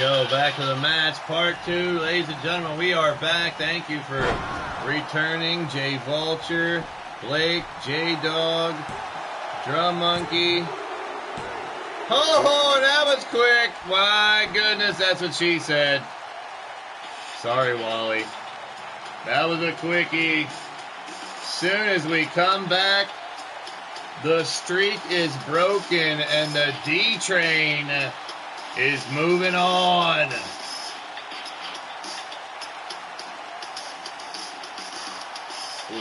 Go back to the match, part 2, ladies and gentlemen. We are back. Thank you for returning, Jay Vulture, Blake, J Dog, Drum Monkey. Oh, that was quick. My goodness, that's what she said. Sorry, Wally. That was a quickie. Soon as we come back, the streak is broken and the D train is moving on.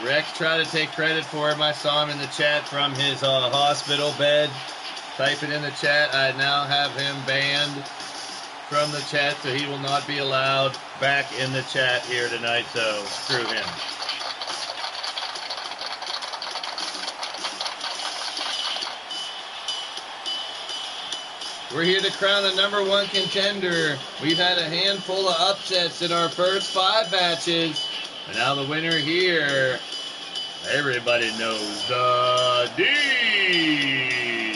Rex tried to take credit for him. I saw him in the chat from his hospital bed. Type it in the chat. I now have him banned from the chat, so he will not be allowed back in the chat here tonight, so screw him. We're here to crown the #1 contender. We've had a handful of upsets in our first 5 matches. And now the winner here, everybody knows the D-Train.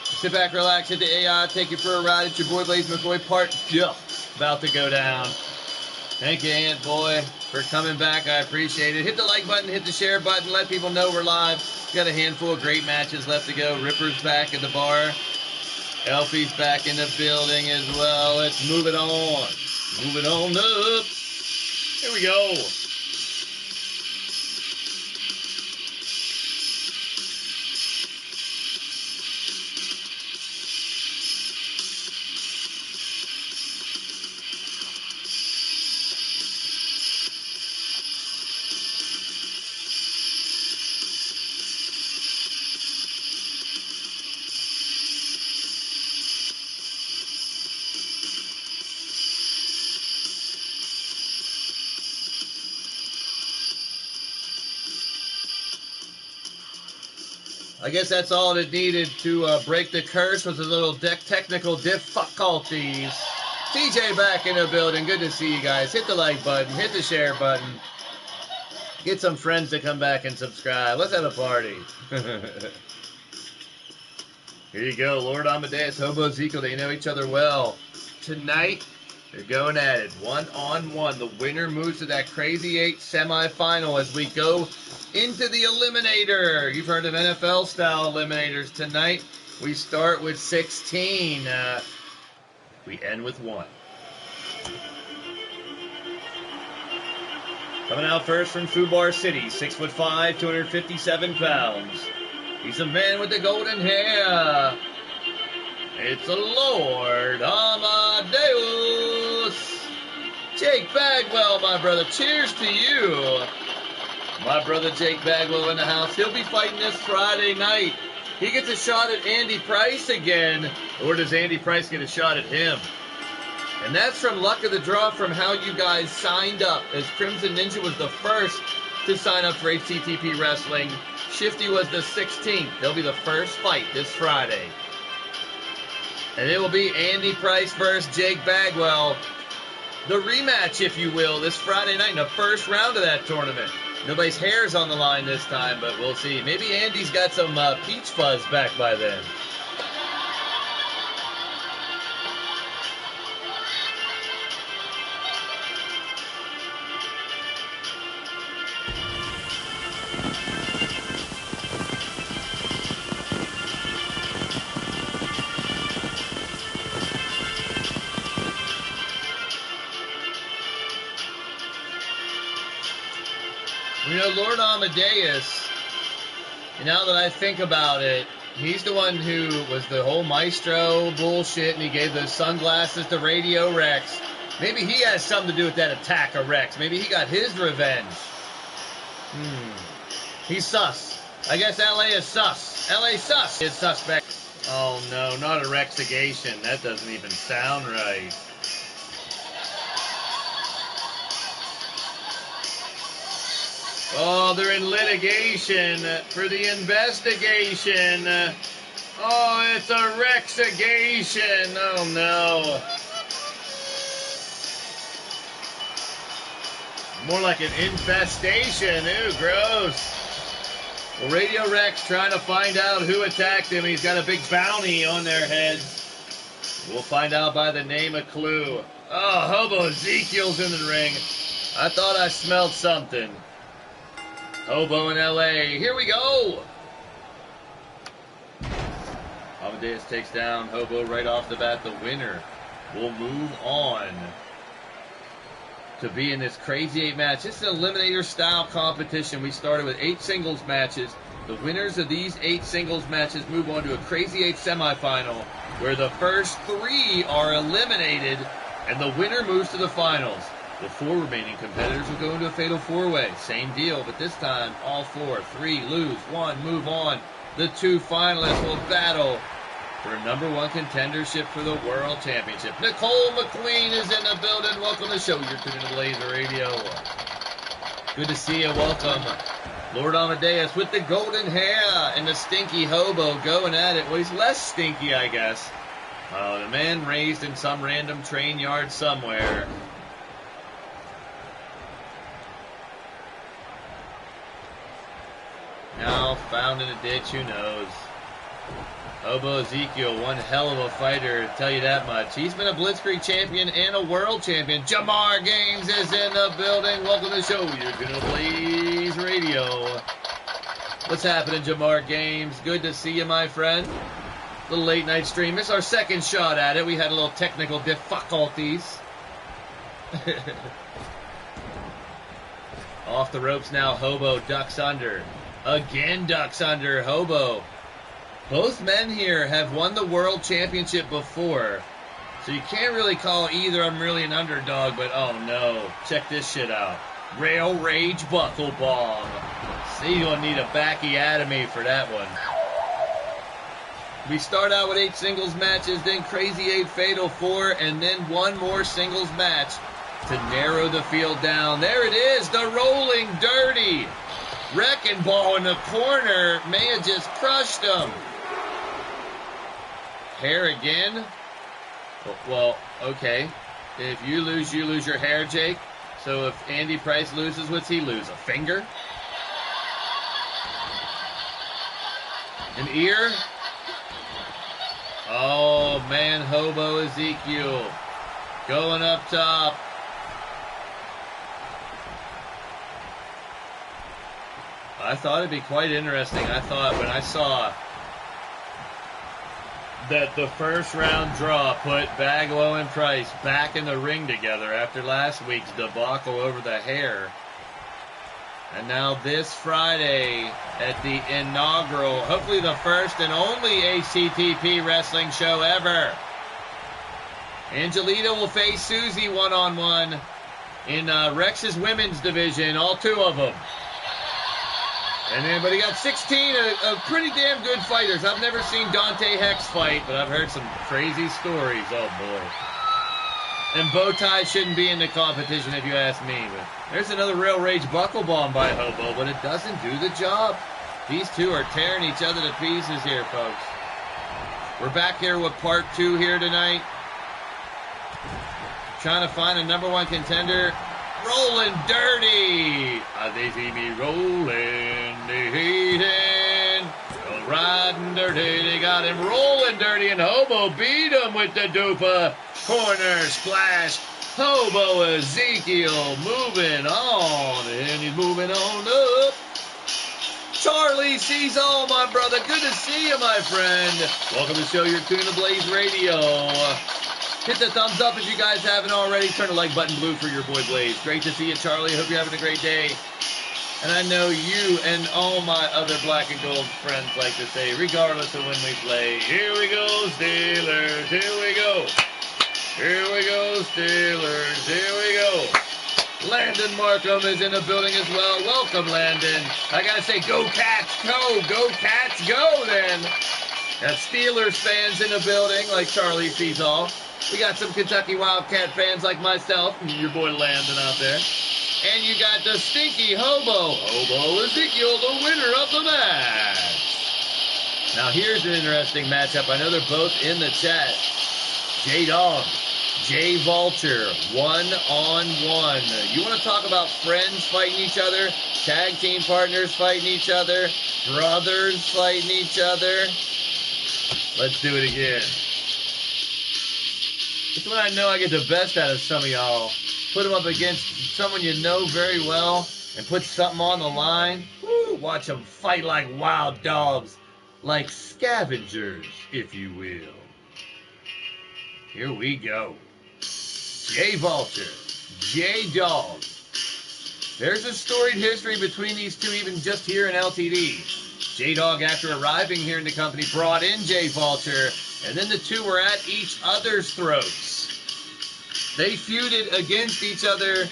Sit back, relax, hit the AI, take you for a ride. It's your boy Blaise McCoy, part 2, about to go down. Thank you, Ant Boy, for coming back. I appreciate it. Hit the like button, hit the share button, let people know we're live. Got a handful of great matches left to go. Ripper's back at the bar. Elfie's back in the building as well. Let's move it on. Move it on up. Here we go. I guess that's all it needed to break the curse, was a little technical difficulties. TJ back in the building. Good to see you guys. Hit the like button. Hit the share button. Get some friends to come back and subscribe. Let's have a party. Here you go. Lord Amadeus, Hobo Ezekiel. They know each other well. Tonight, they're going at it. 1-on-1. The winner moves to that Crazy 8 semifinal as we go into the Eliminator. You've heard of NFL-style Eliminators. Tonight, we start with 16. We end with 1. Coming out first from Fubar City, 6'5", 257 pounds. He's a man with the golden hair. It's a Lord Amadeus. Jake Bagwell, my brother. Cheers to you. My brother Jake Bagwell in the house. He'll be fighting this Friday night. He gets a shot at Andy Price again. Or does Andy Price get a shot at him? And that's from luck of the draw from how you guys signed up. As Crimson Ninja was the first to sign up for HTTP Wrestling. Shifty was the 16th. They'll be the first fight this Friday. And it will be Andy Price versus Jake Bagwell. The rematch, if you will, this Friday night in the first round of that tournament. Nobody's hair's on the line this time, but we'll see. Maybe Andy's got some peach fuzz back by then. You know, Lord Amadeus, now that I think about it, he's the one who was the whole maestro bullshit, and he gave those sunglasses to Radio Rex. Maybe he has something to do with that attack of Rex. Maybe he got his revenge. He's sus. I guess LA is sus. LA sus is suspect. Oh no, not a Rexigation. That doesn't even sound right. Oh, they're in litigation for the investigation. Oh, it's a Rexigation. Oh, no. More like an infestation. Ew, gross. Well, Radio Rex trying to find out who attacked him. He's got a big bounty on their heads. We'll find out by the name of clue. Oh, Hobo Ezekiel's in the ring. I thought I smelled something. Hobo in LA. Here we go. Amadeus takes down Hobo right off the bat. The winner will move on to be in this crazy 8 match. This is an Eliminator style competition. We started with 8 singles matches. The winners of these 8 singles matches move on to a crazy 8 semifinal where the first 3 are eliminated and the winner moves to the finals. The 4 remaining competitors will go into a fatal 4-way. Same deal, but this time all 4. 3 lose, 1 move on. The 2 finalists will battle for a #1 contendership for the World Championship. Nicole McQueen is in the building. Welcome to the show. You're tuning to Blaised Radio. Good to see you. Welcome. Lord Amadeus with the golden hair and the stinky Hobo going at it. Well, he's less stinky, I guess. The man raised in some random train yard somewhere. Now found in a ditch, who knows? Hobo Ezekiel, one hell of a fighter, I'll tell you that much. He's been a Blitzkrieg champion and a world champion. Jamar Gaines is in the building. Welcome to the show. You're going to Blaised Radio. What's happening, Jamar Gaines? Good to see you, my friend. Little late night stream. This is our second shot at it. We had a little technical difficulties. Off the ropes now. Hobo ducks under. Again ducks under. Hobo. Both men here have won the World Championship before, so you can't really call either of them really an underdog, but oh no, check this shit out. Rail Rage Buckle Bomb. See, you'll need a backiotomy for that one. We start out with 8 singles matches, then crazy 8 fatal 4, and then 1 more singles match to narrow the field down. There it is, the Rolling Dirty. Wrecking Ball in the corner may have just crushed him. Hair again? Well, okay. If you lose your hair, Jake. So if Andy Price loses, what's he lose? A finger? An ear? Oh, man, Hobo Ezekiel. Going up top. I thought it'd be quite interesting. I thought when I saw that the first round draw put Bagwell and Price back in the ring together after last week's debacle over the hair. And now this Friday at the inaugural, hopefully the first and only ACTP wrestling show ever, Angelita will face Susie one-on-one in Rex's women's division, all 2 of them. And then, but he got 16 of pretty damn good fighters. I've never seen Dante Hex fight, but I've heard some crazy stories. Oh, boy. And Bowtie shouldn't be in the competition if you ask me. But there's another Rail Rage Buckle Bomb by Hobo, but it doesn't do the job. These 2 are tearing each other to pieces here, folks. We're back here with part 2 here tonight. Trying to find a #1 contender. Rolling Dirty. They see me rolling, they hating, riding dirty. They got him rolling dirty, and Hobo beat him with the dupa. Corner splash. Hobo Ezekiel moving on, and he's moving on up. Charlie sees all, my brother. Good to see you, my friend. Welcome to the show. You're tuning to Blaised Radio. Hit the thumbs up if you guys haven't already. Turn the like button blue for your boy Blaze. Great to see you, Charlie. Hope you're having a great day. And I know you and all my other black and gold friends like to say, regardless of when we play, here we go, Steelers, here we go. Here we go, Steelers, here we go. Landon Markham is in the building as well. Welcome, Landon. I gotta say, go Cats, go. Go Cats, go then. Got Steelers fans in the building like Charlie sees all. We got some Kentucky Wildcat fans like myself and your boy Landon out there. And you got the stinky Hobo Ezekiel, the winner of the match. Now here's an interesting matchup. I know they're both in the chat. J-Dog, Jay Vulture, 1-on-1. You want to talk about friends fighting each other, tag team partners fighting each other? brothers fighting each other. Let's do it again. It's when I know I get the best out of some of y'all. Put them up against someone you know very well and put something on the line. Woo, watch them fight like wild dogs, like scavengers, if you will. Here we go. J Vulture, J Dog. There's a storied history between these two, even just here in LTD. J Dog, after arriving here in the company, brought in J Vulture, and then the two were at each other's throats. They feuded against each other,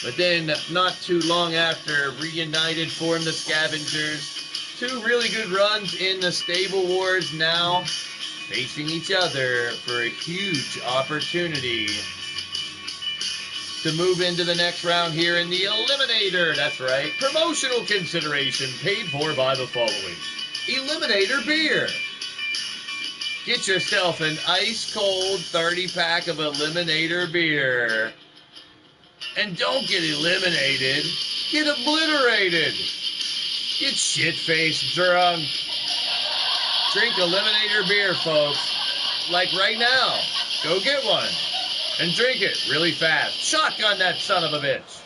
but then not too long after, reunited, formed the Scavengers. Two really good runs in the Stable Wars, now facing each other for a huge opportunity to move into the next round here in the Eliminator. That's right, promotional consideration paid for by the following. Eliminator beer. Get yourself an ice-cold 30-pack of Eliminator beer. And don't get eliminated, get obliterated. Get shit-faced drunk. Drink Eliminator beer, folks. Like right now. Go get one. And drink it really fast. Shotgun that son of a bitch.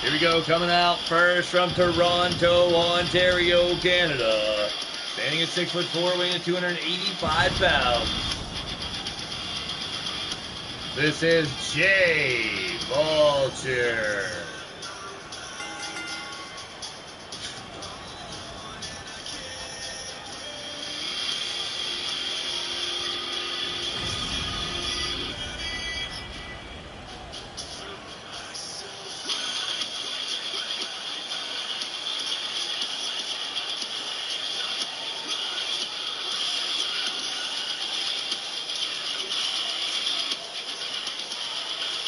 Here we go, coming out first from Toronto, Ontario, Canada. Standing at 6'4", weighing at 285 pounds. This is J Vulture.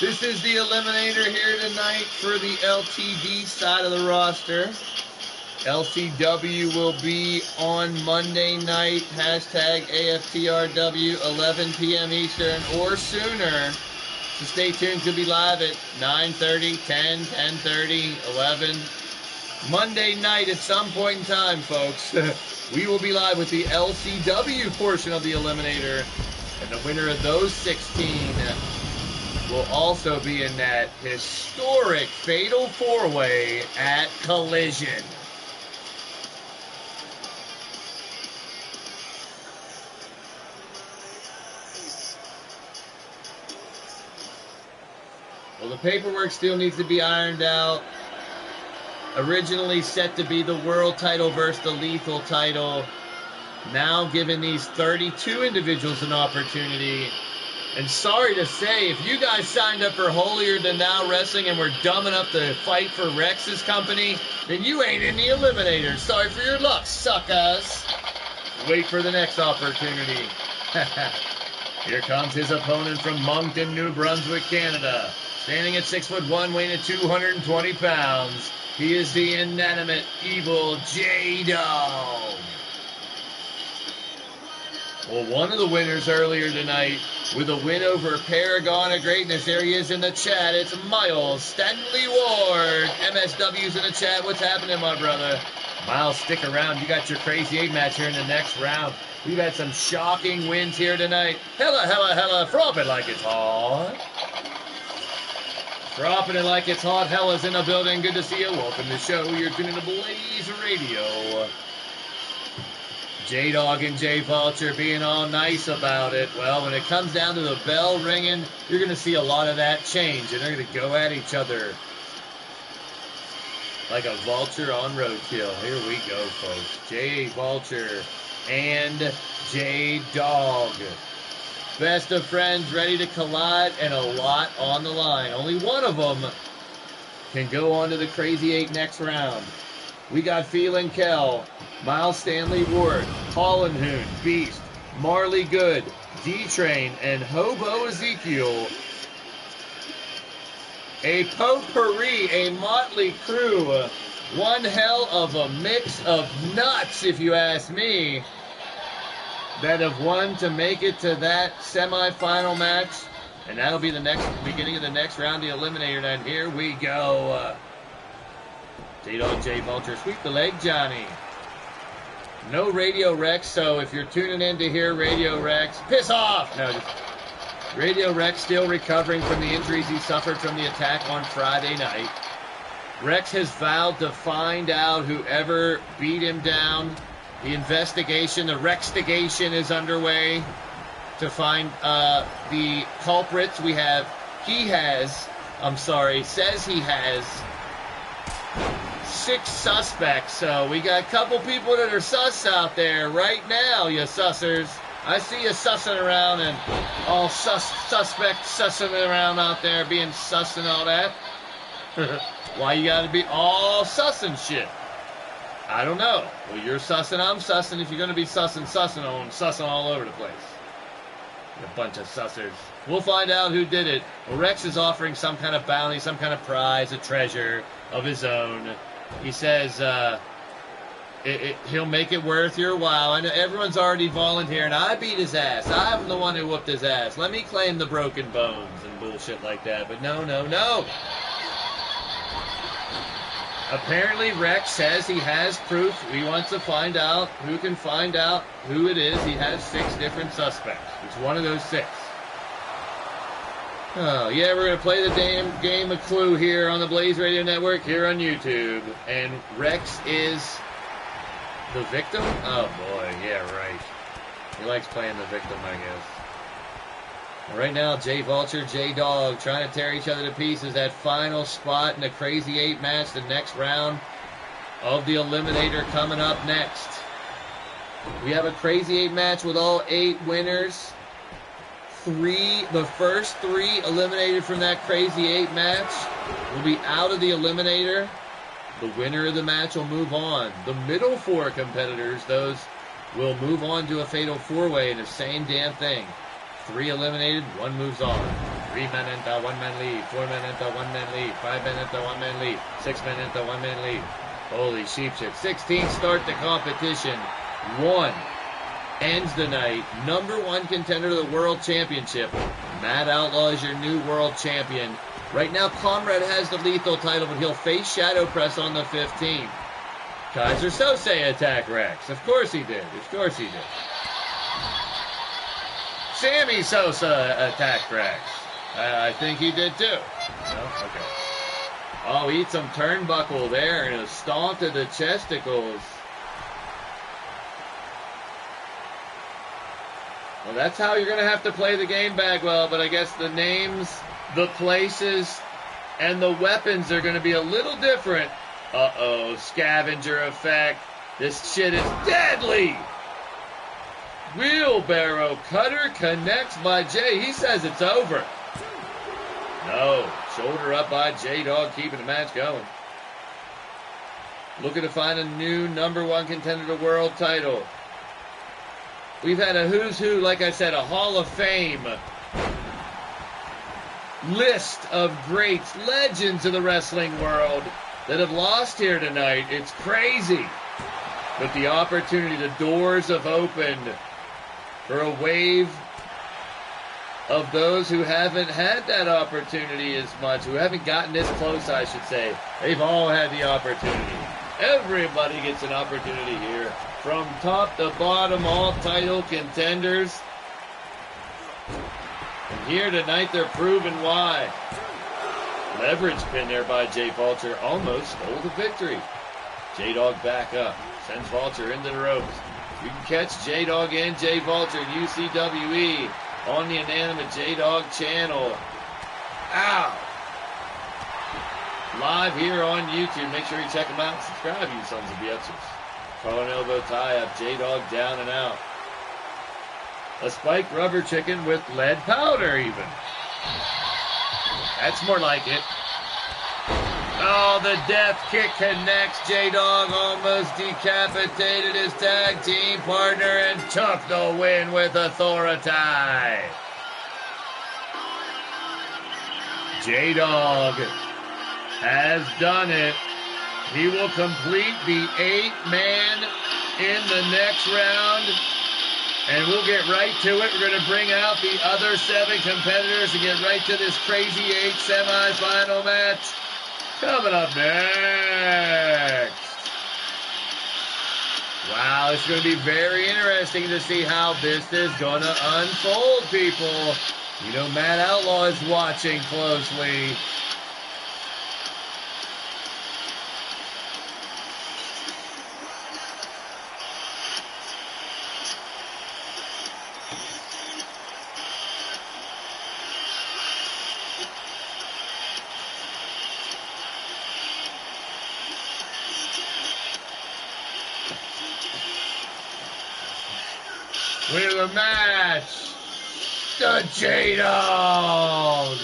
This is the Eliminator here tonight for the LTD side of the roster. LCW will be on Monday night, hashtag AFTRW, 11 p.m. Eastern or sooner. So stay tuned, could be live at 9:30, 10, 10:30, 11. Monday night at some point in time, folks. We will be live with the LCW portion of the Eliminator. And the winner of those 16 will also be in that historic Fatal 4-Way at Collision. Well, the paperwork still needs to be ironed out. Originally set to be the world title versus the lethal title. Now giving these 32 individuals an opportunity. And sorry to say, if you guys signed up for Holier Than Thou Wrestling and were dumb enough to fight for Rex's company, then you ain't in the Eliminator. Sorry for your luck, suckers. Wait for the next opportunity. Here comes his opponent from Moncton, New Brunswick, Canada. Standing at 6'1", weighing at 220 pounds. He is the inanimate, evil J-Dog. Well, one of the winners earlier tonight with a win over Paragon of Greatness. There he is in the chat. It's Miles Stanley Ward. MSW's in the chat. What's happening, my brother? Miles, stick around. You got your Crazy 8 match here in the next round. We've had some shocking wins here tonight. Hella, frop it like it's hot. Dropping it like it's hot. Hella's in the building. Good to see you. Welcome to the show. You're tuning to Blaised Radio. J-Dog and J Vulture being all nice about it. Well, when it comes down to the bell ringing, you're going to see a lot of that change, and they're going to go at each other like a vulture on roadkill. Here we go, folks. J Vulture and J-Dog. Best of friends ready to collide, and a lot on the line. Only one of them can go on to the Crazy 8 next round. We got Phelan Kell, Miles Stanley Ward, Holland Hoon, Beast, Marley Good, D-Train, and Hobo Ezekiel. A potpourri, a motley crew. One hell of a mix of nuts, if you ask me, that have won to make it to that semifinal match. And that'll be the beginning of the next round, the Eliminator. And here we go. J-Dog, J Vulture, sweep the leg, Johnny. No Radio Rex, so if you're tuning in to hear Radio Rex, piss off! No, just Radio Rex still recovering from the injuries he suffered from the attack on Friday night. Rex has vowed to find out whoever beat him down. The investigation, the Rextigation is underway to find the culprits. Says he has 6 suspects. So we got a couple people that are sus out there right now, you sussers. I see you sussing around and all suspects sussing around out there being sus and all that. Why you gotta be all sussing shit? I don't know. Well, you're sussing, I'm sussing. If you're gonna be sussing all over the place. You're a bunch of sussers. We'll find out who did it. Well, Rex is offering some kind of bounty, some kind of prize, a treasure of his own. He says he'll make it worth your while. I know everyone's already volunteering. I beat his ass. I'm the one who whooped his ass. Let me claim the broken bones and bullshit like that. But no. Apparently, Rex says he has proof. He wants to find out who can find out who it is. He has 6 different suspects. It's one of those 6. Oh, yeah, we're going to play the damn game of Clue here on the Blaised Radio Network, here on YouTube. And Rex is the victim? Oh, boy, yeah, right. He likes playing the victim, I guess. Right now, J Vulture, J Dog trying to tear each other to pieces. That final spot in the Crazy 8 match, the next round of the Eliminator coming up next. We have a Crazy 8 match with all 8 winners. The first 3 eliminated from that Crazy 8 match will be out of the Eliminator. The winner of the match will move on. The middle 4 competitors, those will move on to a fatal 4-way in the same damn thing. 3 eliminated, 1 moves on. 3 men enter, 1 man leave. 4 men enter, 1 man leave. 5 men enter, 1 man leave. 6 men enter, 1 man leave. Holy sheep shit. 16 start the competition. 1 ends the night. Number 1 contender to the World Championship. Matt Outlaw is your new World Champion. Right now, Comrade has the lethal title, but he'll face Shadow Press on the 15th. Kaiser Sose attack Rex. Of course he did. Sammy Sosa attacked Rex. I think he did too. No? Okay. Oh, eat some turnbuckle there and a stomp to the chesticles. Well, that's how you're going to have to play the game, Bagwell, but I guess the names, the places, and the weapons are going to be a little different. Uh-oh, scavenger effect. This shit is deadly! Wheelbarrow cutter connects by Jay. He says it's over. No. Shoulder up by J-Dog, keeping the match going. Looking to find a new number 1 contender to the world title. We've had a who's who, like I said, a Hall of Fame list of greats, legends of the wrestling world that have lost here tonight. It's crazy. But the opportunity, the doors have opened for a wave of those who haven't had that opportunity as much, who haven't gotten this close, I should say. They've all had the opportunity. Everybody gets an opportunity here. From top to bottom, all title contenders. And here tonight, they're proving why. Leverage pin there by J Vulture. Almost stole the victory. J-Dog back up. Sends Vulture into the ropes. You can catch J-Dog and J Vulture UCWE on the Inanimate J-Dog channel. Ow! Live here on YouTube. Make sure you check them out and subscribe, you sons of bitches. Collar elbow tie up. J-Dog down and out. A spiked rubber chicken with lead powder even. That's more like it. Oh, the death kick connects. J-Dog almost decapitated his tag team partner and took the win with authority. J-Dog has done it. He will complete the 8-man in the next round. And we'll get right to it. We're going to bring out the other 7 competitors and get right to this Crazy 8 semifinal match. Coming up next. Wow, it's going to be very interesting to see how this is going to unfold, people. You know, Matt Outlaw is watching closely. Winner of the match, the J-Dog.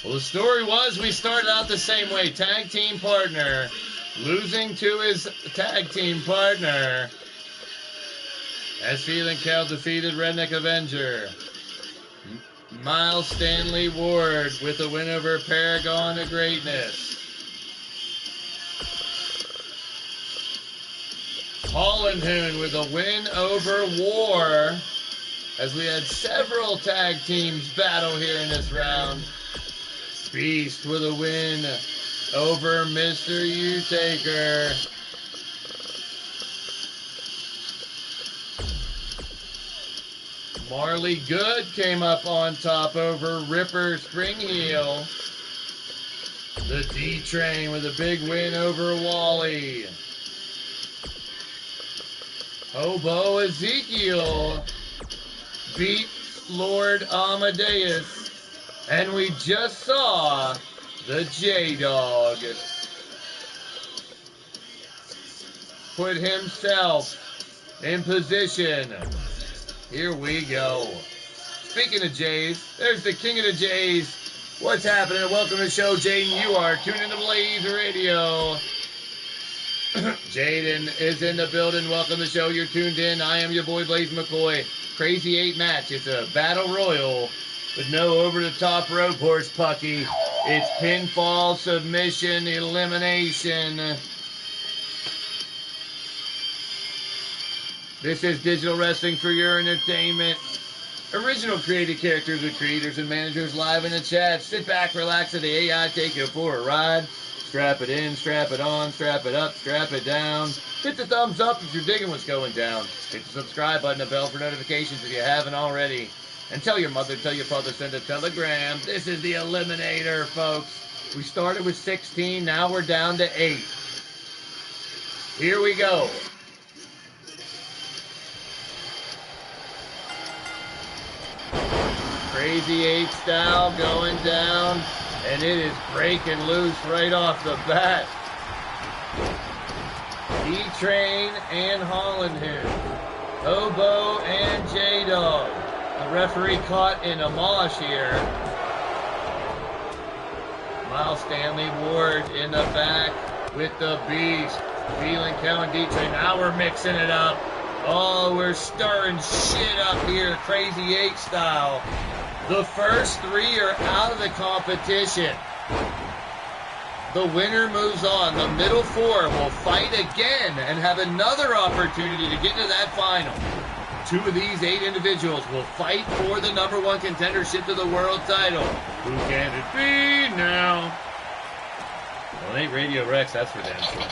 Well, the story was we started out the same way. Tag team partner losing to his tag team partner. As Feeling Cal defeated Redneck Avenger. Miles Stanley Ward with a win over Paragon of Greatness. Holland Hoon with a win over War. As we had several tag teams battle here in this round. Beast with a win over Mr. U-Taker. Marley Good came up on top over Ripper Springheel. The D-Train with a big win over Wally. Hobo Ezekiel beat Lord Amadeus. And we just saw the J-Dog put himself in position. Here we go. Speaking of Jays, there's the king of the Jays. What's happening? Welcome to the show, Jaden. You are tuned into Blaised Radio. Jaden is in the building. Welcome to the show. You're tuned in. I am your boy, Blaise McCoy. Crazy 8 match. It's a battle royal. With no over-the-top rope horse pucky. It's pinfall, submission, elimination. This is digital wrestling for your entertainment. Original created characters with creators and managers live in the chat. Sit back, relax, and the AI take you for a ride. Strap it in, strap it on, strap it up, strap it down. Hit the thumbs up if you're digging what's going down. Hit the subscribe button and bell for notifications if you haven't already. And tell your mother, tell your father, send a telegram. This is the Eliminator, folks. We started with 16, now we're down to 8. Here we go. Crazy 8 style going down, and it is breaking loose right off the bat. D-Train and Holland here. Hobo and J-Dog. The referee caught in a mosh here. Miles Stanley Ward in the back with the Beast. Feeling Cal and D-Train. Now we're mixing it up. Oh, we're stirring shit up here. Crazy 8 style. The first 3 are out of the competition. The winner moves on. The middle 4 will fight again and have another opportunity to get into that final. 2 of these 8 individuals will fight for the #1 contendership to the world title. Who can it be now? Well, it ain't Radio Rex, that's for damn sure.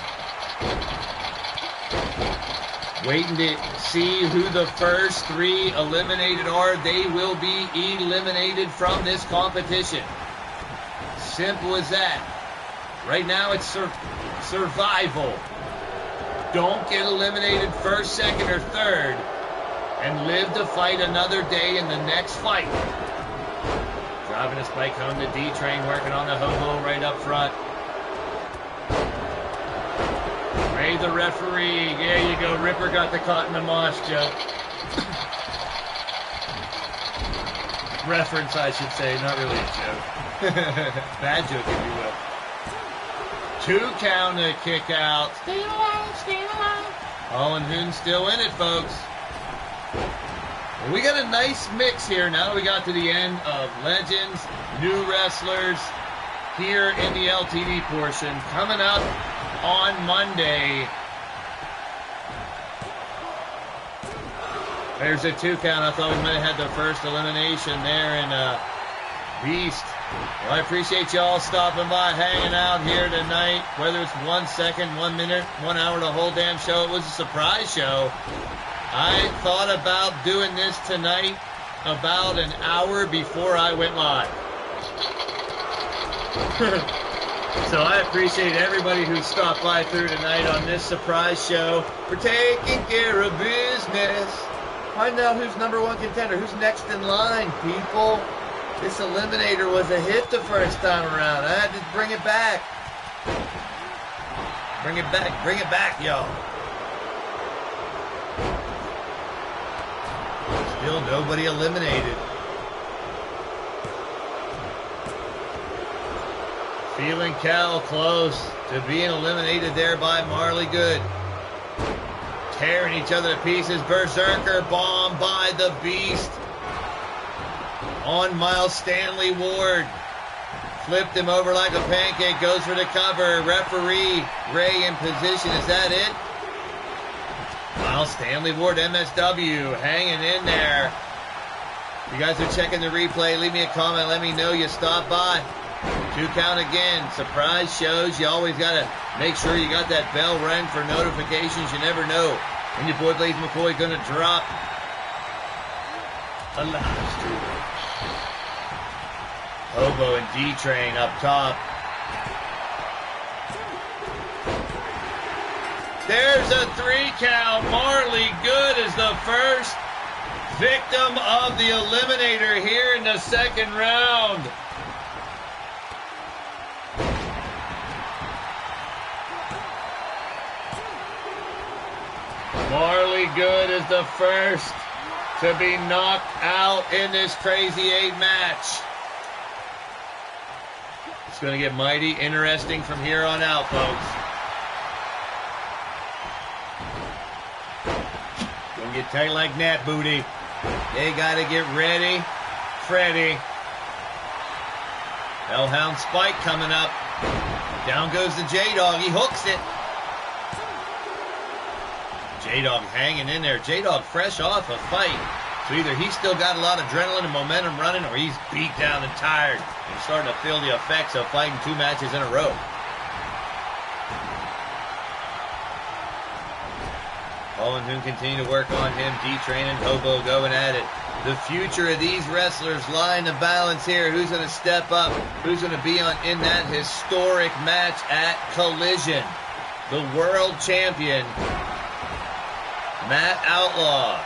Waiting to see who the first 3 eliminated are. They will be eliminated from this competition. Simple as that. Right now it's survival. Don't get eliminated first, second, or third. And live to fight another day in the next fight. Driving a spike home, the D-Train working on the Hobo right up front. Ray the referee. There you go. Ripper got the caught in the mosh, Joe. Reference, I should say, not really a joke. Bad joke, if you will. 2 count to kick out. Stay alive, stay alive. Owen Hoon's still in it, folks. Well, we got a nice mix here now that we got to the end of legends, new wrestlers here in the LTD portion. Coming up on Monday. There's a 2 count. I thought we might have had the first elimination there in Beast. Well, I appreciate y'all stopping by, hanging out here tonight. Whether it's 1 second, 1 minute, 1 hour, the whole damn show, it was a surprise show. I thought about doing this tonight about an hour before I went live. So I appreciate everybody who stopped by through tonight on this surprise show. We're taking care of business. Find out who's #1 contender, who's next in line, people. This Eliminator was a hit the first time around. I had to bring it back. Bring it back, y'all. Still nobody eliminated. Feeling Cal close to being eliminated there by Marley Good. Tearing each other to pieces. Berserker bomb by the Beast. On Miles Stanley Ward. Flipped him over like a pancake. Goes for the cover. Referee Ray in position. Is that it? Miles Stanley Ward, MSW, hanging in there. If you guys are checking the replay, leave me a comment. Let me know you stopped by. 2 count again. Surprise shows. You always got to make sure you got that bell rang for notifications. You never know. And your boy Blaise McCoy going to drop a live stream. Hobo and D-Train up top. There's a 3 count. Marley Good is the first victim of the Eliminator here in the second round. Marley Good is the first to be knocked out in this Crazy 8 match. It's going to get mighty interesting from here on out, folks. Going to get tight like Nat Booty. They got to get ready. Freddy. Hellhound Spike coming up. Down goes the J-Dog. He hooks it. J-Dog hanging in there. J-Dog fresh off a fight. So either he's still got a lot of adrenaline and momentum running, or he's beat down and tired and starting to feel the effects of fighting 2 matches in a row. Owen Hoon continue to work on him. D-Train and Hobo going at it. The future of these wrestlers lie in the balance here. Who's going to step up? Who's going to be in that historic match at Collision? The world champion, Matt Outlaw.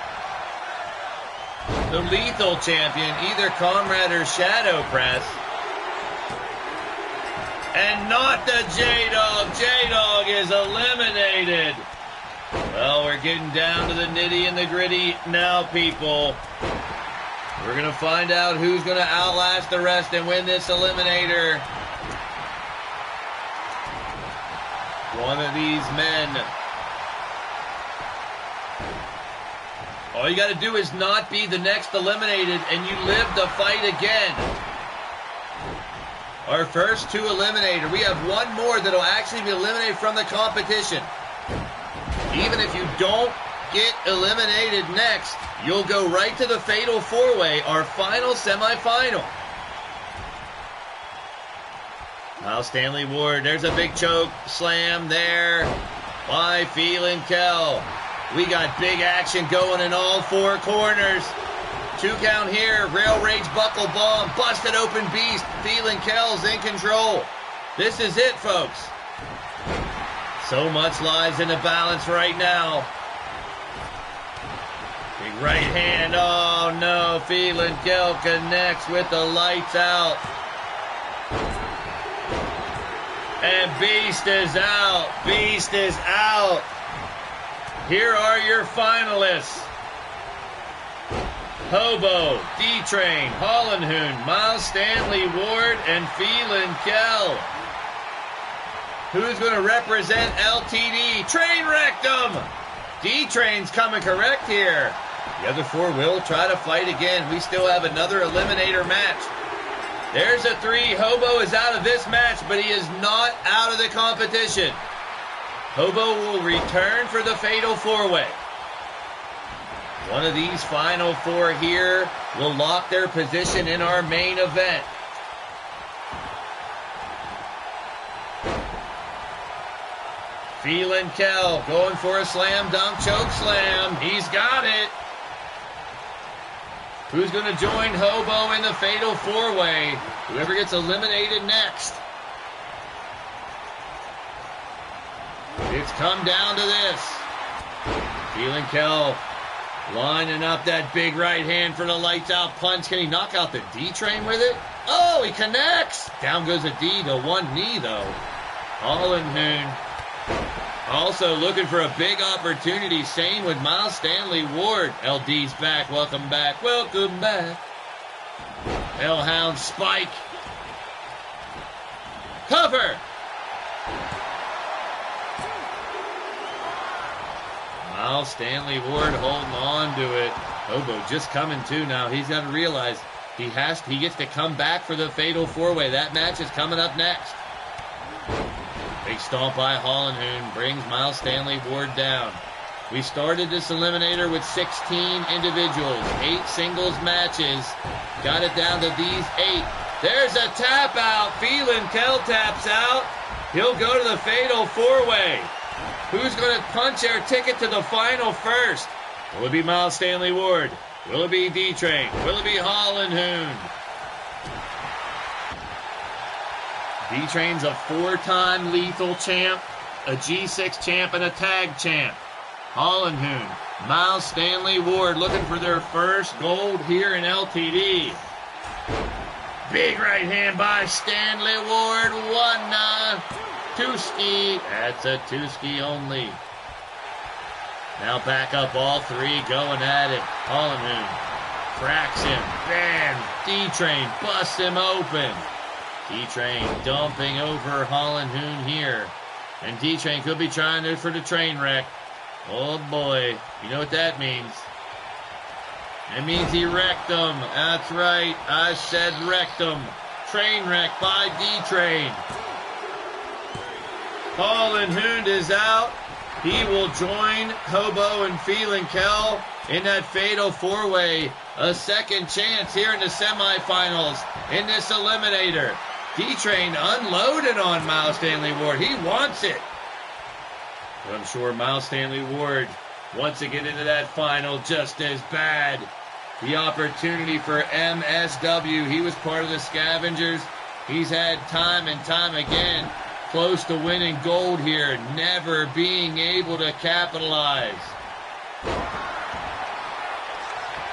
The lethal champion, either Comrade or Shadow Press. And not the J-Dog. J-Dog is eliminated. Well, we're getting down to the nitty and the gritty now, people. We're going to find out who's going to outlast the rest and win this Eliminator. One of these men. All you got to do is not be the next eliminated, and you live the fight again. Our first 2 eliminated. We have 1 more that will actually be eliminated from the competition. Even if you don't get eliminated next, you'll go right to the Fatal 4-Way, our final semifinal. Now Stanley Ward, there's a big choke slam there by Feelin' Kel. We got big action going in all 4 corners. 2 count here. Rail Rage Buckle Bomb. Busted open Beast. Feelin' Kel's in control. This is it, folks. So much lies in the balance right now. Big right hand. Oh, no. Feelin' Kel connects with the lights out. And Beast is out. Beast is out. Here are your finalists. Hobo, D-Train, Hollenhoon, Miles Stanley, Ward, and Phelan Kell. Who's going to represent LTD? Train Rectum! D-Train's coming correct here. The other four will try to fight again. We still have another Eliminator match. There's a 3. Hobo is out of this match, but he is not out of the competition. Hobo will return for the Fatal 4-Way. One of these final 4 here will lock their position in our main event. Phelan Kell going for a slam dunk choke slam. He's got it. Who's going to join Hobo in the Fatal 4-Way? Whoever gets eliminated next. It's come down to this. Phelan Kell lining up that big right hand for the lights out punch. Can he knock out the D-Train with it? Oh, he connects. Down goes a D to one knee, though. Hollenhoon also looking for a big opportunity. Same with Miles Stanley Ward. LD's back. Welcome back. Welcome back. Hellhound Spike. Cover. Miles Stanley Ward holding on to it. Hobo just coming to now. He's got to realize he gets to come back for the Fatal 4-Way. That match is coming up next. Big stomp by Hollenhoon brings Miles Stanley Ward down. We started this Eliminator with 16 individuals, 8 singles matches. Got it down to these 8. There's a tap out. Phelan Kell taps out. He'll go to the Fatal 4-Way. Who's going to punch their ticket to the final first? Will it be Miles Stanley Ward? Will it be D-Train? Will it be Hollenhoon? D-Train's a 4-time lethal champ, a G6 champ, and a tag champ. Hollenhoon, Miles Stanley Ward looking for their first gold here in LTD. Big right hand by Stanley Ward. 1-2 ski. That's a 2-ski only. Now back up all 3 going at it. Hollenhoon cracks him. Bam! D-Train busts him open. D-Train dumping over Hollenhoon here. And D-Train could be trying to for the train wreck. Oh boy. You know what that means. It means he wrecked him. That's right. I said wrecked him. Train wreck by D-Train. Hollenhoon is out. He will join Hobo and Phelan Kell in that Fatal 4-Way. A second chance here in the semifinals in this Eliminator. D-Train unloaded on Miles Stanley Ward. He wants it. But I'm sure Miles Stanley Ward wants to get into that final just as bad. The opportunity for MSW. He was part of the Scavengers. He's had time and time again close to winning gold here, never being able to capitalize.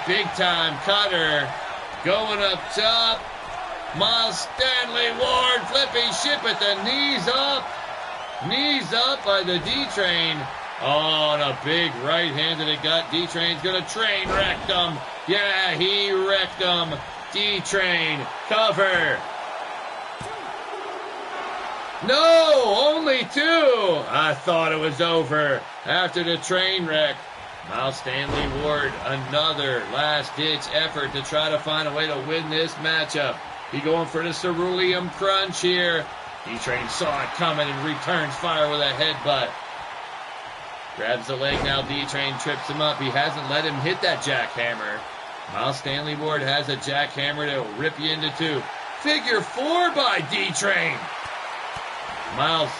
Big time cutter going up top. Miles Stanley Ward flipping ship at the knees up. Knees up by the D-Train. Oh, and a big right hand to the gut. D-Train's going to train wreck him. Yeah, he wrecked him. D-Train, cover. No, only 2. I thought it was over after the train wreck. Miles Stanley Ward, another last-ditch effort to try to find a way to win this matchup. He going for the Cerulean Crunch here. D-Train saw it coming and returns fire with a headbutt. Grabs the leg now. D-Train trips him up. He hasn't let him hit that jackhammer. Miles Stanley Ward has a jackhammer that will rip you into 2. Figure 4 by D-Train. Miles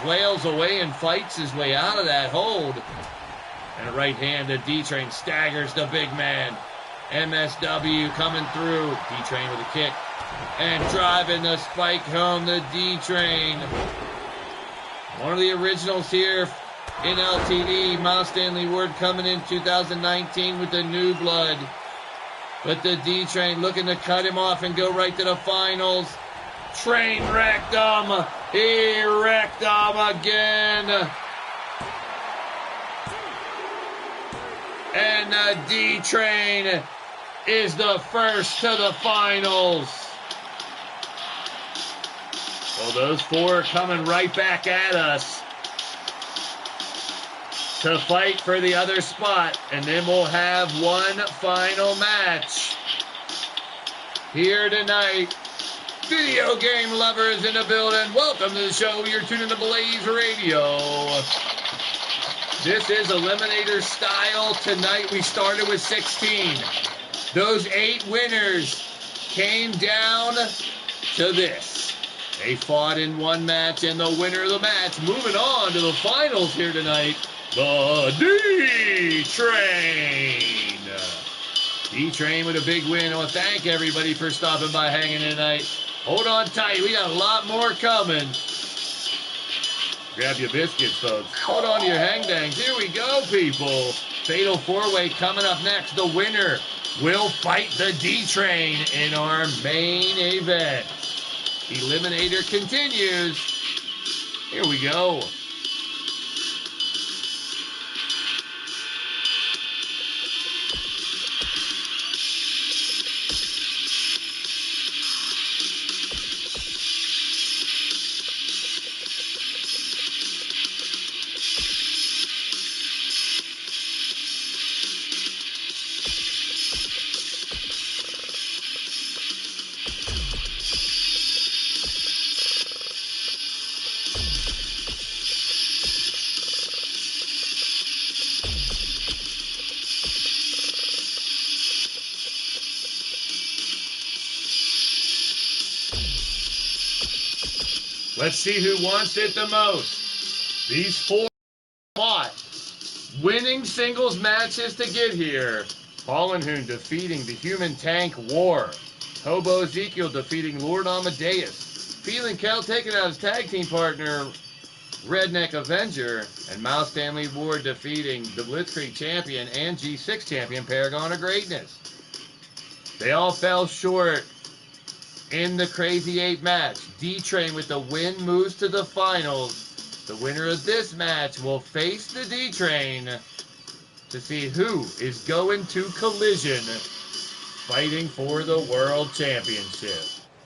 flails away and fights his way out of that hold. And a right hand to D-Train staggers the big man. MSW coming through. D-Train with a kick. And driving the spike home to D-Train. One of the originals here in LTD. Miles Stanley Ward coming in 2019 with the new blood. But the D-Train looking to cut him off and go right to the finals. Train wrecked him. He wrecked him again. And the D-Train is the first to the finals. Well, those four are coming right back at us to fight for the other spot. And then we'll have one final match here tonight. Video game lovers in the building, welcome to the show. You're tuning to Blaised Radio. This is Eliminator style. Tonight we started with 16. Those 8 winners came down to this. They fought in one match, and the winner of the match, moving on to the finals here tonight, the D-Train. D-Train with a big win. I want to thank everybody for stopping by, hanging tonight. Hold on tight. We got a lot more coming. Grab your biscuits, folks. Hold on to your hang-dangs. Here we go, people. Fatal 4-way coming up next. The winner will fight the D-Train in our main event. Eliminator continues. Here we go. Let's see who wants it the most. These 4 fought, winning singles matches to get here. Fallenhoon defeating the Human Tank War. Hobo Ezekiel defeating Lord Amadeus. Feeling Kel taking out his tag team partner, Redneck Avenger. And Mouse Stanley Ward defeating the Blitzkrieg champion and G6 champion, Paragon of Greatness. They all fell short in the Crazy 8 match. D-Train with the win moves to the finals. The winner of this match will face the D-Train to see who is going to Collision fighting for the World Championship.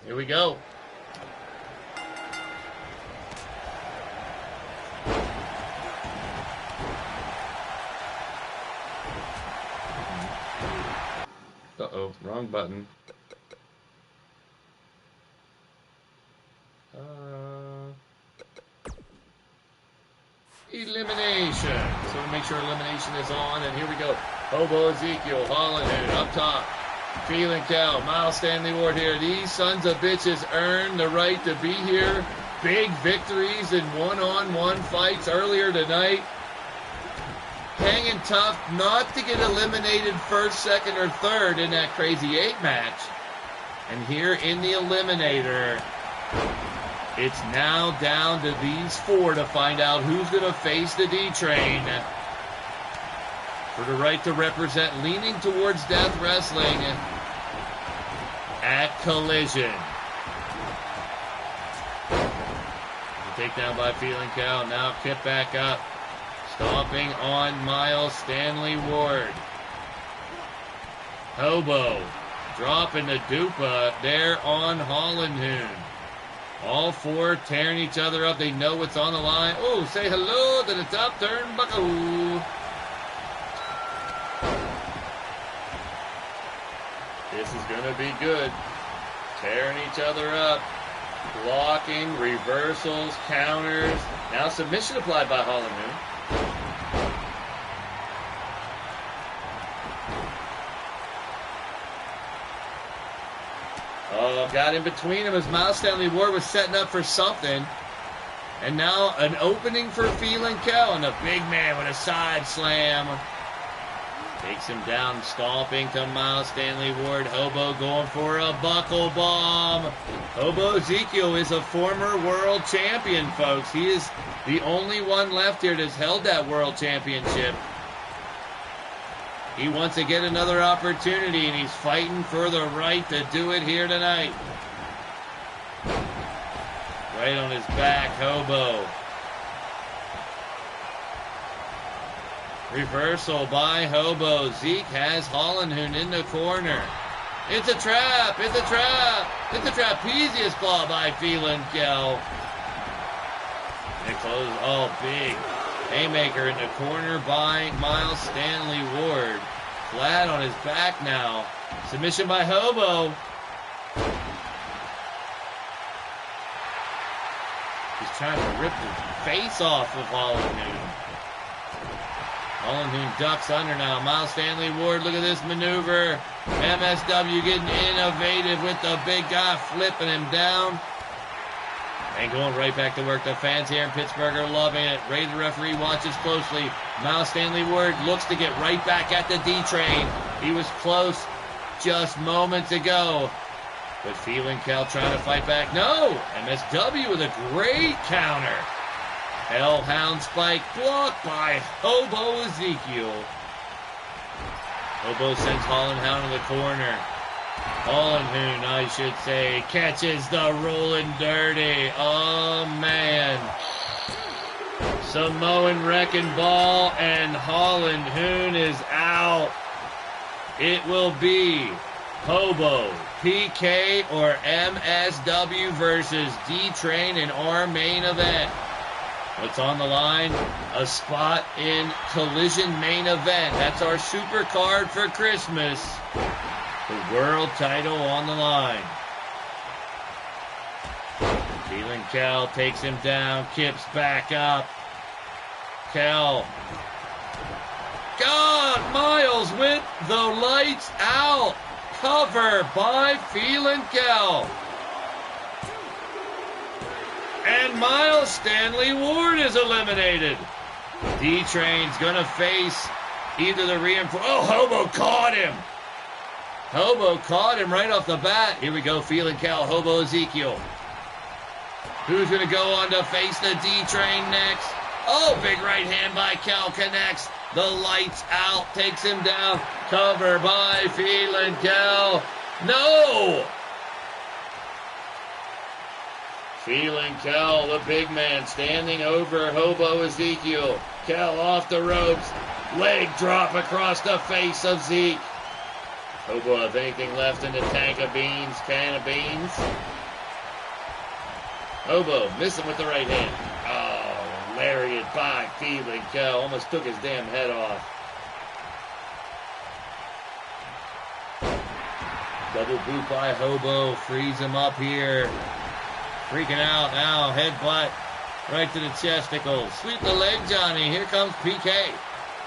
Here we go. Uh-oh, wrong button. Elimination. So make sure elimination is on, and here we go. Hobo Ezekiel, Holland up top. Feeling Cal, Miles Stanley Ward here. These sons of bitches earn the right to be here. Big victories in one-on-one fights earlier tonight. Hanging tough not to get eliminated first, second, or third in that Crazy 8 match. And here in the Eliminator, it's now down to these 4 to find out who's going to face the D-Train for the right to represent Leaning Towards Death Wrestling at Collision. The takedown by Feeling Cow. Now kick back up. Stomping on Miles Stanley Ward. Hobo dropping the dupa there on Hollenhoon. All 4 tearing each other up. They know what's on the line. Oh, say hello to the top turnbuckle. This is going to be good. Tearing each other up. Blocking, reversals, counters. Now submission applied by Hollenhoon. Oh, got in between him as Miles Stanley Ward was setting up for something. And now an opening for Feeling Kel, and a big man with a side slam. Takes him down, stomping to Miles Stanley Ward. Hobo going for a buckle bomb. Hobo Ezekiel is a former world champion, folks. He is the only one left here that's held that world championship. He wants to get another opportunity, and he's fighting for the right to do it here tonight. Right on his back, Hobo. Reversal by Hobo. Zeke has Hollenhoon in the corner. It's a trap. It's a trap. It's a trapezius claw by Phelan Kell. It closes. Oh, big haymaker in the corner by Miles Stanley Ward. Flat on his back now. Submission by Hobo. He's trying to rip the face off of Hollenhoon. Hollenhoon ducks under now. Miles Stanley Ward, look at this maneuver. MSW getting innovative with the big guy, flipping him down. And going right back to work. The fans here in Pittsburgh are loving it. Ray, the referee, watches closely. Miles Stanley Ward looks to get right back at the D-Train. He was close just moments ago. But Phelan Kell trying to fight back. No! MSW with a great counter. Hellhound spike blocked by Hobo Ezekiel. Hobo sends Hollenhound in the corner. Hollenhoon, I should say, catches the rolling dirty. Oh, man. Samoan wrecking ball, and Hollenhoon is out. It will be Hobo, PK, or MSW versus D-Train in our main event. What's on the line? A spot in Collision main event. That's our super card for Christmas. The world title on the line. Phelan Kell takes him down. Kips back up. Kell. God, Miles with the lights out. Cover by Phelan Kell. And Miles Stanley Ward is eliminated. D-Train's gonna face either the reinforcement. Oh, Hobo caught him. Hobo caught him right off the bat. Here we go, Phelan Kell, Hobo Ezekiel. Who's gonna go on to face the D-Train next? Oh, big right hand by Kell connects. The lights out, takes him down. Cover by Phelan Kell. No! Phelan Kell, the big man, standing over Hobo Ezekiel. Kell off the ropes. Leg drop across the face of Zeke. Hobo have anything left in the tank of beans, can of beans? Hobo missing with the right hand. Oh, lariat by Phelan Kell. Almost took his damn head off. Double boot by Hobo. Frees him up here. Freaking out now. Headbutt right to the chesticles. Sweep the leg, Johnny. Here comes PK.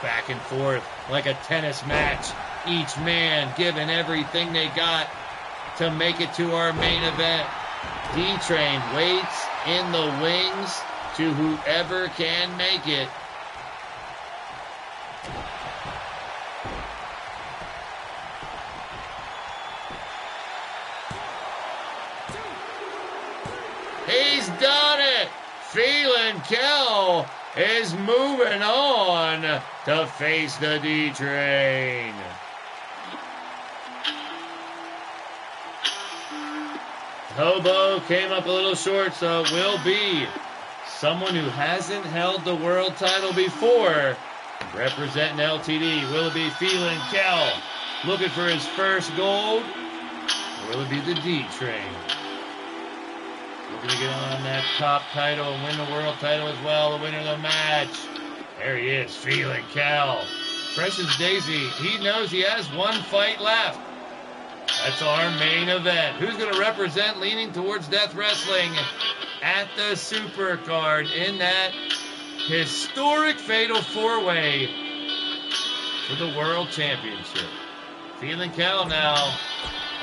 Back and forth like a tennis match. Each man giving everything they got to make it to our main event. D-Train waits in the wings to whoever can make it. He's done it! Phelan Kell is moving on to face the D-Train. Hobo came up a little short, so it will be someone who hasn't held the world title before. Representing LTD, will it be Phelan Kell looking for his first gold? Or will it be the D-Train? Looking to get on that top title and win the world title as well, the winner of the match. There he is, Phelan Kell. Fresh as Daisy. He knows he has one fight left. That's our main event. Who's going to represent Leaning Towards Death Wrestling at the Super Card in that historic Fatal 4-Way for the World Championship? Phelan Kell now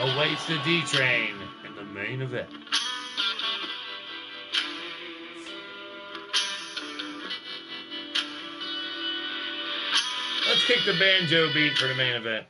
awaits the D-Train in the main event. Let's kick the banjo beat for the main event.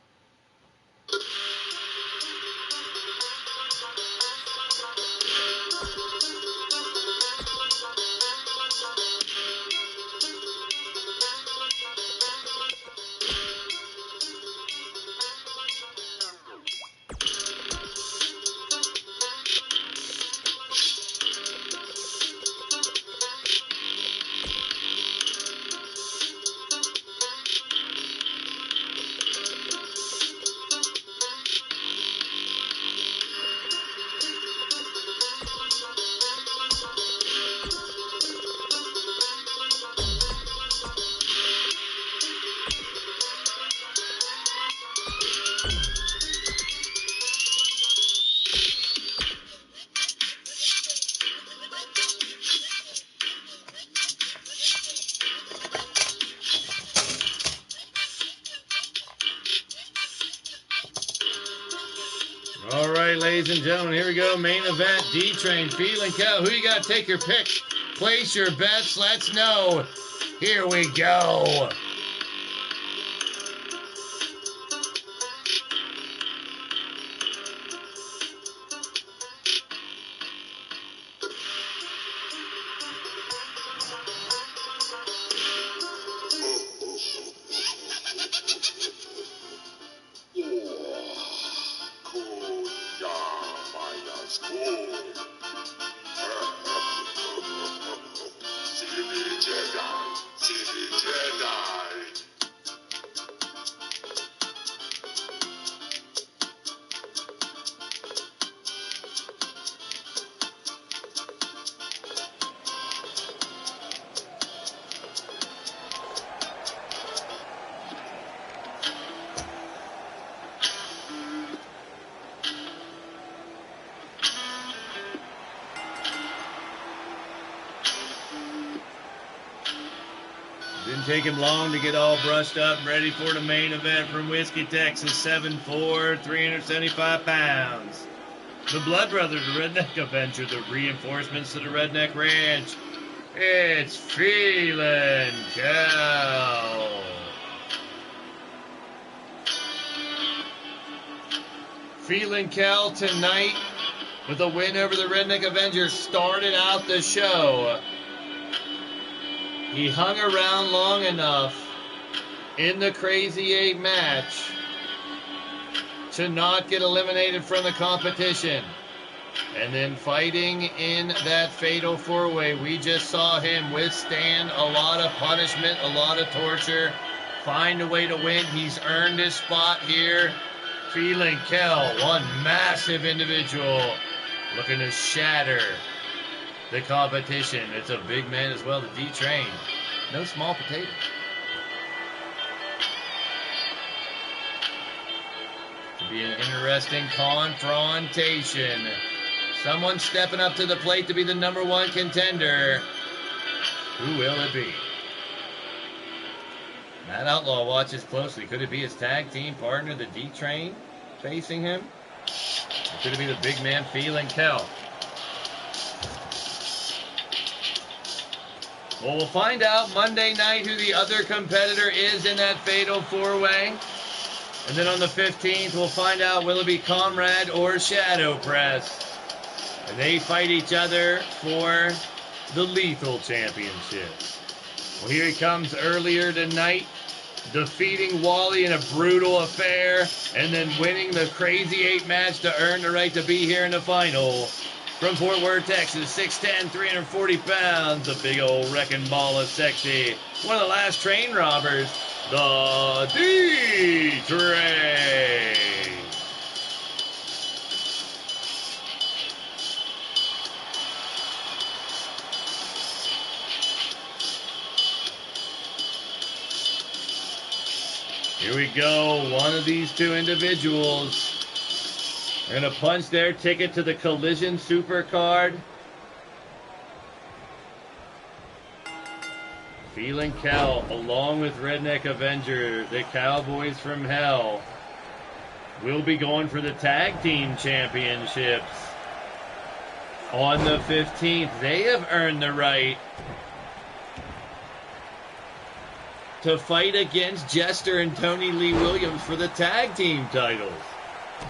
All right, ladies and gentlemen, here we go. Main event, D-Train, Feeling Cow. Who you got? Take your pick. Place your bets. Let's know. Here we go. Didn't take him long to get all brushed up and ready for the main event from Whiskey, Texas, 7'4", 375 pounds. The Blood Brothers, the Redneck Avenger, the reinforcements to the Redneck Ranch. It's Feeling Cow. Feeling Cow tonight with a win over the Redneck Avenger started out the show. He hung around long enough in the Crazy 8 match to not get eliminated from the competition. And then fighting in that fatal 4-way, we just saw him withstand a lot of punishment, a lot of torture, find a way to win. He's earned his spot here. Feeling Cow, one massive individual looking to shatter the competition. It's a big man as well, the D-Train. No small potato. To be an interesting confrontation. Someone stepping up to the plate to be the #1 contender. Who will it be? Matt Outlaw watches closely. Could it be his tag team partner, the D-Train, facing him? Or could it be the big man Feeling Cow? Well, we'll find out Monday night who the other competitor is in that fatal 4-way. And then on the 15th, we'll find out will it be Comrade or Shadow Press. And they fight each other for the Lethal Championship. Well, here he comes earlier tonight, defeating Wally in a brutal affair, and then winning the Crazy 8 match to earn the right to be here in the final. From Fort Worth, Texas, 6'10", 340 pounds, a big old wrecking ball of sexy. One of the last train robbers, the D-Train. Here we go. One of these two individuals are going to punch their ticket to the Collision Supercard. Feeling Cow, along with Redneck Avenger, the Cowboys from Hell, will be going for the Tag Team Championships on the 15th. They have earned the right to fight against Jester and Tony Lee Williams for the tag team titles.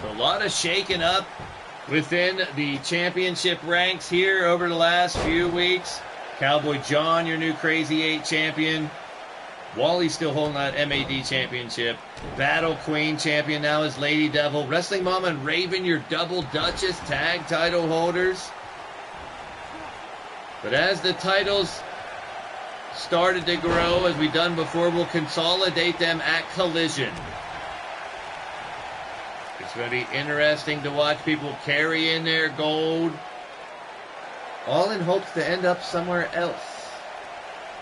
So a lot of shaking up within the championship ranks here over the last few weeks. Cowboy John, your new Crazy 8 champion. Wally's still holding that MAD championship. Battle Queen champion now is Lady Devil. Wrestling Mama and Raven, your Double Duchess tag title holders. But as the titles started to grow, as we've done before, we'll consolidate them at Collision. It's going to be interesting to watch people carry in their gold, all in hopes to end up somewhere else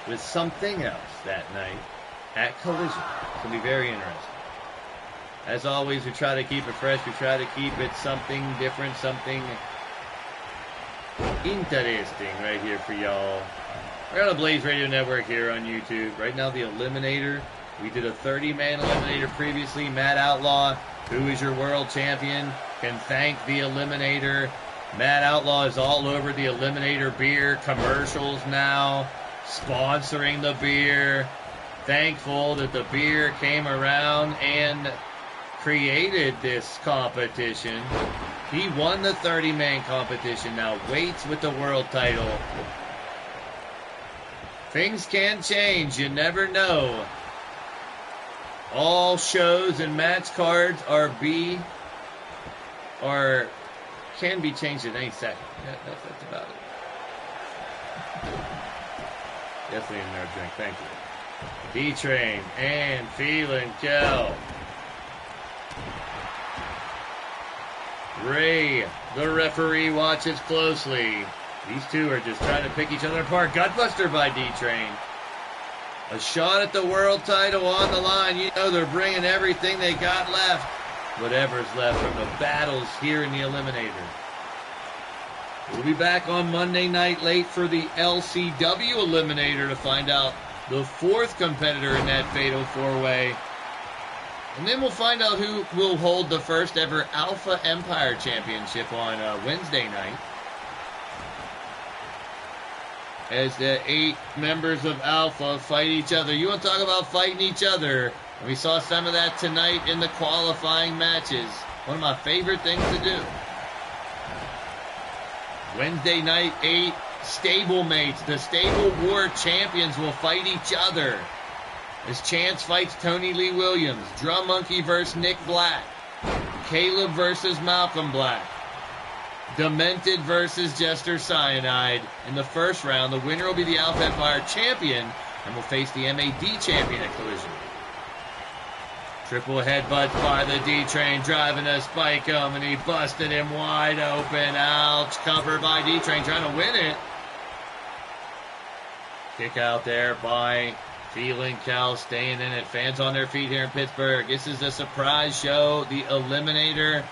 with something else that night at Collision. It's going to be very interesting. As always, we try to keep it fresh. We try to keep it something different, something interesting right here for y'all. We're on the Blaised Radio Network here on YouTube. Right now, the Eliminator. We did a 30-man Eliminator previously. Matt Outlaw, who is your world champion, can thank the Eliminator. Matt Outlaw is all over the Eliminator beer commercials now, sponsoring the beer. Thankful that the beer came around and created this competition. He won the 30-man competition, now waits with the world title. Things can change, you never know. All shows and match cards can be changed at any second. That's about it. Definitely a nerve drink, thank you. D-Train and Feeling Kel. Ray, the referee, watches closely. These two are just trying to pick each other apart. Gutbuster by D-Train. A shot at the world title on the line. You know they're bringing everything they got left. Whatever's left from the battles here in the Eliminator. We'll be back on Monday night late for the LCW Eliminator to find out the fourth competitor in that fatal four-way. And then we'll find out who will hold the first ever Alpha Empire Championship on Wednesday night. As the 8 members of Alpha fight each other. You want to talk about fighting each other? We saw some of that tonight in the qualifying matches. One of my favorite things to do. Wednesday night, 8 stablemates. The Stable War champions will fight each other. As Chance fights Tony Lee Williams. Drum Monkey versus Nick Black. Caleb versus Malcolm Black. Demented versus Jester Cyanide. In the first round, the winner will be the Alpha Empire champion and will face the MAD champion at Collision. Triple headbutts by the D-Train, driving a spike home, and he busted him wide open. Ouch, covered by D-Train, trying to win it. Kick out there by Feeling Cal, staying in it. Fans on their feet here in Pittsburgh. This is a surprise show, the Eliminator.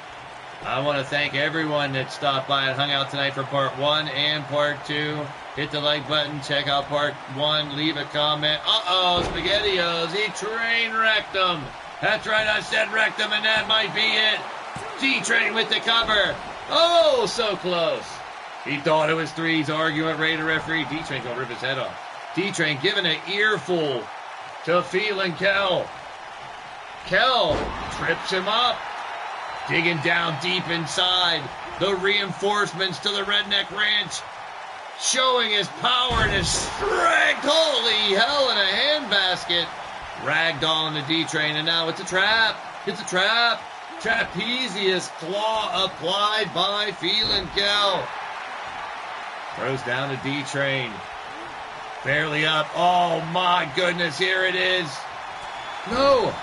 I want to thank everyone that stopped by and hung out tonight for Part 1 and Part 2. Hit the like button, check out Part 1, leave a comment. Uh-oh, SpaghettiOs, he train wrecked them. That's right, I said wrecked them, and that might be it. D-Train with the cover. Oh, so close. He thought it was 3. He's arguing with Raider referee. D-Train's going to rip his head off. D-Train giving an earful to Feeling Kel. Kel trips him up. Digging down deep inside. The reinforcements to the Redneck Ranch. Showing his power and his strength. Holy hell, in a handbasket. Ragdoll in the D-Train, and now it's a trap. It's a trap. Trapezius claw applied by Feeling Kel. Throws down the D-Train. Barely up. Oh my goodness, here it is. No.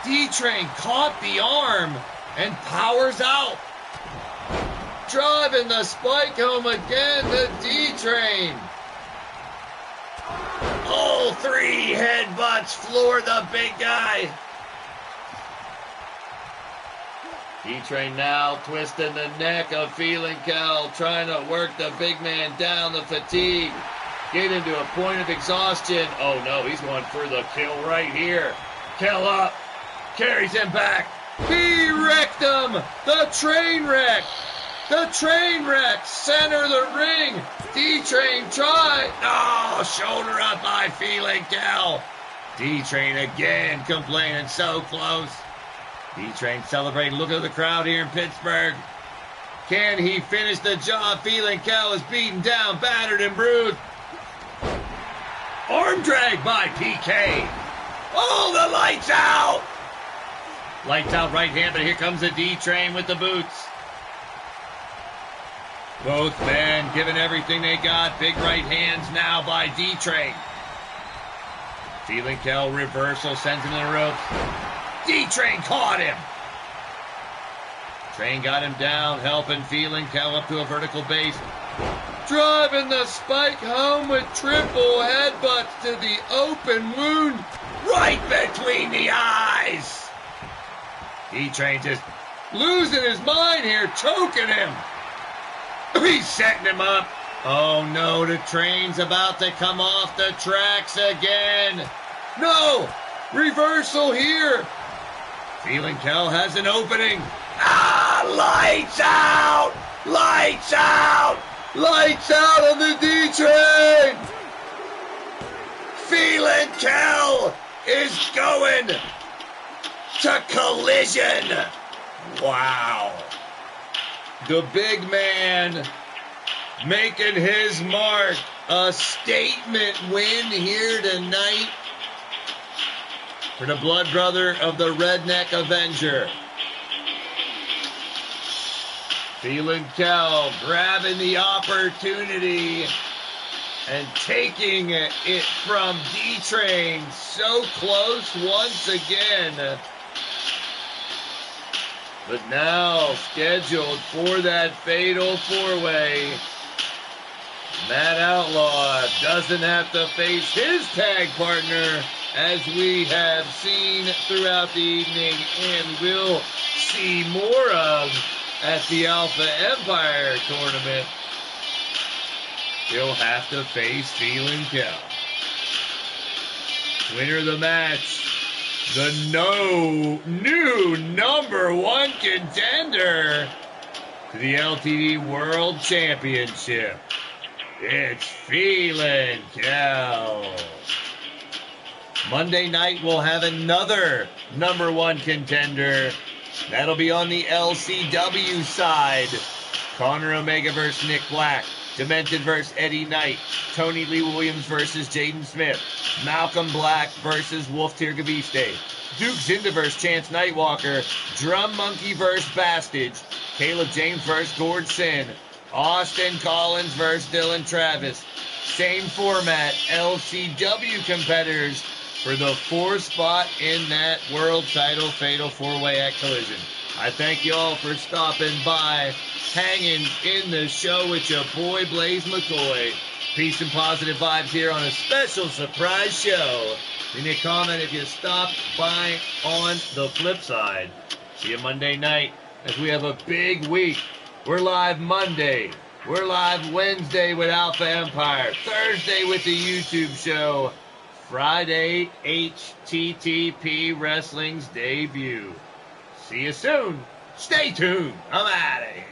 D-Train caught the arm and powers out. Driving the spike home again, the D-Train. All 3 headbutts floor the big guy. D-Train now twisting the neck of Feeling Kel, trying to work the big man down, the fatigue. Get him to a point of exhaustion. Oh no, he's going for the kill right here. Kel up, carries him back. He wrecked him! The train wreck! The train wreck! Center of the ring! D-Train try! Oh, shoulder up by Feeling Kel. D-Train again complaining, so close. D-Train celebrating. Look at the crowd here in Pittsburgh. Can he finish the job? Feeling Kel is beaten down, battered and bruised. Arm drag by PK. Oh, the lights out! Lights out right hand, but here comes the D-Train with the boots. Both men giving everything they got. Big right hands now by D-Train. Feeling Kel reversal, sends him to the ropes. D-Train caught him. Train got him down, helping Feeling Kel up to a vertical base. Driving the spike home with triple headbutts to the open wound right between the eyes. D-Train just losing his mind here, choking him. He's setting him up. Oh no, the train's about to come off the tracks again. No, reversal here. Feeling Kel has an opening. Ah, lights out! Lights out! Lights out on the D-Train! Feeling Kel is going to Collision. Wow. The big man making his mark. A statement win here tonight for the blood brother of the Redneck Avenger. Feeling Kel grabbing the opportunity and taking it from D-Train so close once again. But now scheduled for that fatal four-way. Matt Outlaw doesn't have to face his tag partner, as we have seen throughout the evening and will see more of at the Alpha Empire tournament. He'll have to face Feeling Kel. Winner of the match, the new number one contender to the LTD World Championship. It's Feeling Kel. Monday night we'll have another number one contender. That'll be on the LCW side. Connor Omega versus Nick Black. Demented versus Eddie Knight. Tony Lee Williams versus Jaden Smith. Malcolm Black versus Wolf Tirgaviste. Duke Zinda versus Chance Nightwalker. Drum Monkey versus Bastage. Caleb James versus Gord Sin. Austin Collins versus Dylan Travis. Same format, LCW competitors for the fourth spot in that world title fatal four-way at Collision. I thank you all for stopping by, hanging in the show with your boy Blaise McCoy. Peace and positive vibes here on a special surprise show. Leave me a comment if you stopped by on the flip side. See you Monday night as we have a big week. We're live Monday. We're live Wednesday with Alpha Empire. Thursday with the YouTube show. Friday, HTTP Wrestling's debut. See you soon. Stay tuned. I'm out of here.